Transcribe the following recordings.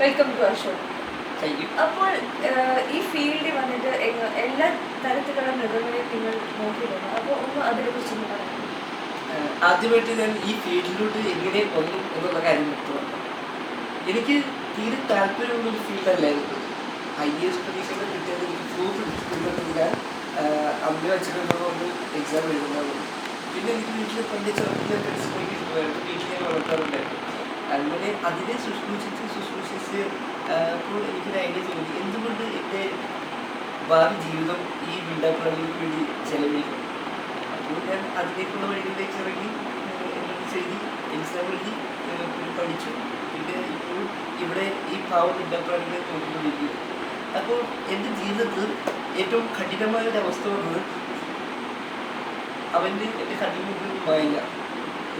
Welcome to our show. അപ്പോൾ ഈ ഫീൽഡിൽ വന്നിട്ട് എല്ലാ തരത്തിലുള്ള മൃഗങ്ങളെയും നിങ്ങൾ നോക്കിയിട്ടുണ്ട്. അപ്പോൾ ഒന്ന് അതിനെക്കുറിച്ചൊന്ന് പറയാം. ആദ്യമായിട്ട് ഞാൻ ഈ ഫീൽഡിലോട്ട് എങ്ങനെ വന്നു എന്നുള്ള കാര്യം വ്യക്തമാണ്. എനിക്ക് തീരെ താല്പര്യമുള്ളൊരു ഫീൽഡല്ലായിരുന്നു. IAS പരീക്ഷകൾ കിട്ടിയത് എനിക്ക് പ്രൂഫ് കിട്ടുന്നില്ല. അമ്മയോ അച്ഛനോ കൊണ്ട് എക്സാം എഴുതുന്നതാണ്. പിന്നെ എനിക്ക് വീട്ടിൽ പണ്ട് ചെറുപ്പത്തിൽ പെൻസിൽ കിട്ടുമായിരുന്നു. വീട്ടിൽ ഞാൻ വളർത്താറുണ്ടായിരുന്നു. അങ്ങനെ അതിനെ ശുശ്രൂഷിച്ച് അപ്പോൾ എനിക്കൊരു ഐഡിയ തോന്നി, എന്തുകൊണ്ട് എൻ്റെ ഭാവി ജീവിതം ഈ ബിൽഡപ്പുകളിലേക്ക് വേണ്ടി ചെലവഴിക്കും. അപ്പോൾ ഞാൻ അതിലേക്കുള്ള വഴികളിലേക്ക് ഇറങ്ങി എൻട്രൻസ് എഴുതി, എക്സാം എഴുതി, പഠിച്ചു. പിന്നെ ഇപ്പോൾ ഇവിടെ ഈ പാവം ബിൽഡപ്പുകളിലെ നോക്കിക്കൊണ്ടിരിക്കുന്നു. അപ്പോൾ എൻ്റെ ജീവിതത്തിൽ ഏറ്റവും കഠിനമായ ഒരു അവസ്ഥ വന്നത് അവൻ്റെ എൻ്റെ കഠിനമായ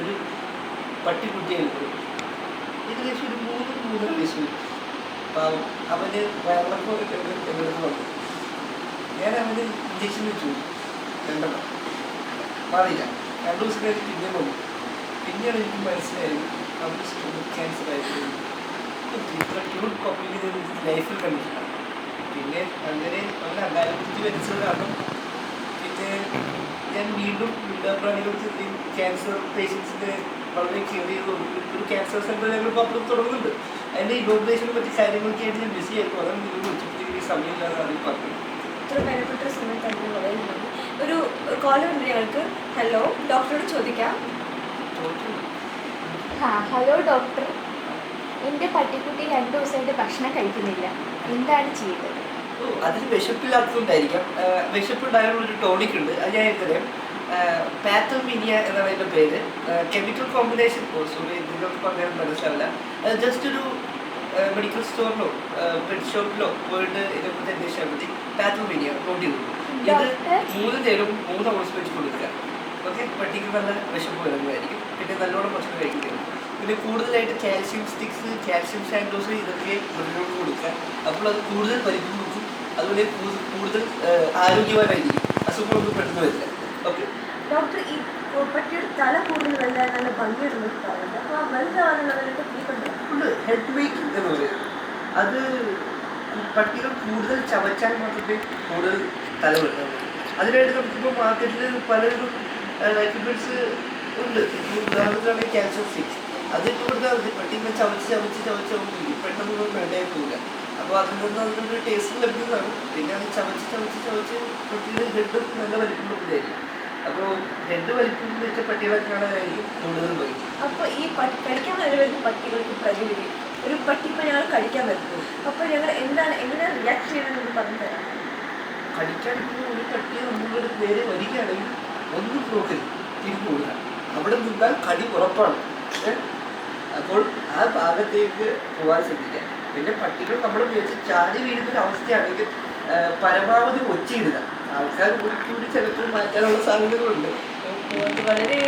ഒരു പട്ടിക്കുട്ടിയായിരുന്നു. ഏകദേശം ഒരു 3-3.5 വയസ്സ്. പാവം അവന് വയറിളക്കം എവിടെ വന്നു. ഞാൻ അവന് ഇഞ്ചക്ഷൻ വെച്ചു, 2 മാറിയില്ല. 2 ദിവസം കഴിഞ്ഞ് പിന്നെ വന്നു. പിന്നെയാണ് എനിക്ക് മനസ്സിലായത് അവന് സ്റ്റൊമക് ക്യാൻസർ ആയിരുന്നു. ഇത്ര ക്യൂട്ട് പപ്പിക്ക് ലൈഫിൽ കണ്ടിട്ടില്ല. പിന്നെ അങ്ങനെ അവനെ അകാലത്തിൽ മരിച്ചത് കാരണം പിന്നെ ഞാൻ വീണ്ടും പ്രാണികൾക്ക് ക്യാൻസർ പേഷ്യൻസിനെ വളരെ കെയർ ചെയ്ത് ഒരു ക്യാൻസർ സെൻ്റർ ഞങ്ങളിപ്പോൾ അപ്പുറം തുടങ്ങുന്നുണ്ട്. അതിൻ്റെ ഇനോഗ്രേഷനെ പറ്റി കാര്യങ്ങളൊക്കെ ആയിട്ട് ഞാൻ ബിസി ആയിരുന്നു. അതാണ് നിങ്ങൾ ഉച്ചയ്ക്ക് സമയമില്ലാതെ അതിൽ പറഞ്ഞു. ഇത്ര ബലപ്പെട്ട സമയത്ത് അതിന് പറയുന്നത് ഒരു കോളുണ്ട് ഞങ്ങൾക്ക്. ഹലോ, ഡോക്ടറോട് ചോദിക്കാം. ഹലോ ഡോക്ടർ, എൻ്റെ പട്ടിക്കുട്ടി 2 ദിവസമായിട്ട് ഭക്ഷണം കഴിക്കുന്നില്ല, എന്താണ് ചെയ്തത്? അതിന് വിശപ്പില്ലാത്തതുകൊണ്ടായിരിക്കാം. വിശപ്പുണ്ടായാലുള്ളൊരു ടോണിക് ഉണ്ട്, അത് ഞാൻ തരാം. പാത്തോമീനിയ എന്നാണ് അതിൻ്റെ പേര്. കെമിക്കൽ കോമ്പിനേഷൻ സോറി നിങ്ങൾക്ക് പറയാൻ മനസ്സിലാവില്ല. അത് ജസ്റ്റ് ഒരു മെഡിക്കൽ സ്റ്റോറിലോ പെറ്റ് ഷോപ്പിലോ പോയിട്ട് ഇതിനെക്കുറിച്ച് അന്വേഷിച്ചാൽ മതി. പാത്തോമീനിയ നോട്ട് ചെയ്തു. ഇത് 3 നേരം 3 hours വെച്ച് കൊടുക്കുക. ഓക്കെ, പട്ടിക്ക് നല്ല വിശപ്പ് വരുന്നതായിരിക്കും. പിന്നെ നല്ലോണം ഭക്ഷണം കഴിക്കുന്നത്. പിന്നെ കൂടുതലായിട്ട് കാൽഷ്യം സ്റ്റിക്സ്, കാൽഷ്യം സാൻഡോസ് ഇതൊക്കെ മൃഗങ്ങൾക്ക് കൊടുക്കുക. അപ്പോൾ അത് കൂടുതൽ വലിപ്പം കൊടുക്കും. അതുപോലെ കൂടുതൽ ആരോഗ്യവാനായിരിക്കും. അസുഖങ്ങളൊന്നും പെട്ടെന്ന് വരില്ല. ഓക്കെ ഡോക്ടർ, ഈ പട്ടിയുടെ തല കൂടുതൽ വലുതായ നല്ല ഭംഗിയാണെന്ന് പറയുന്നത്. അപ്പോൾ ആ വലുതാവാനുള്ളവരൊക്കെ ഉണ്ട് ഹെഡ് മേക്കിംഗ് എന്ന് പറയും. അത് പട്ടികൾ കൂടുതൽ ചവച്ചാൽ മാത്രമേ കൂടുതൽ തല വരുന്നത്. അതിനായിട്ട് നമുക്കിപ്പോൾ മാർക്കറ്റിൽ പലരും എക്യുപ്മെൻറ്റ്സ് ഉണ്ട്. ഉദാഹരണത്തിലാണ് ക്യാൻസർ സ്റ്റിക്സ്. അതിപ്പോൾ കൊടുത്താൽ മതി. പട്ടികളെ ചവച്ച് പെട്ടെന്ന് വേണ്ടേ പോകില്ല. അപ്പോൾ അതിൽ നിന്ന് അതിനൊരു ടേസ്റ്റ് ലഭിക്കുന്നതാണ്. പിന്നെ അത് ചവച്ച് പട്ടിയുടെ ഹെഡ് നല്ല വലിപ്പമുള്ളതായിരിക്കും. അപ്പോൾ ഹെഡ് വലിപ്പം വെച്ച പട്ടികളെ കാണാനായിരിക്കും കൂടുതൽ ഭംഗി. അപ്പോൾ ഈ കടിക്കാൻ വരുന്ന പട്ടികൾക്ക് പ്രതിവിധി, ഒരു പട്ടി ഇപ്പോൾ ഞങ്ങൾ കടിക്കാൻ വരുന്നു, അപ്പോൾ ഞങ്ങൾ എങ്ങനെയാണ് റിയാക്ട് ചെയ്യണമെന്ന് പറഞ്ഞു തരാം. കടിക്കാൻ ഇപ്പോൾ ഒരു പട്ടി നമ്മളോട് നേരെ വരികയാണെങ്കിൽ ഒന്നും നോക്കരുത്, തിരിഞ്ഞു കൊടുക്കുക. അവിടെ നിന്നാൽ കടി ഉറപ്പാണ്. അപ്പോൾ ആ ഭാഗത്തേക്ക് പോകാൻ ശ്രദ്ധിക്കുക. പിന്നെ പട്ടികൾ നമ്മൾ വെച്ച് ചാടി വീഴുന്നൊരു അവസ്ഥയാണെങ്കിൽ പരമാവധി ഒച്ചയിടുക. ആൾക്കാർ കൂടി ചിലപ്പോൾ മാറ്റാനുള്ള സാധ്യതകളുണ്ട്. വളരെ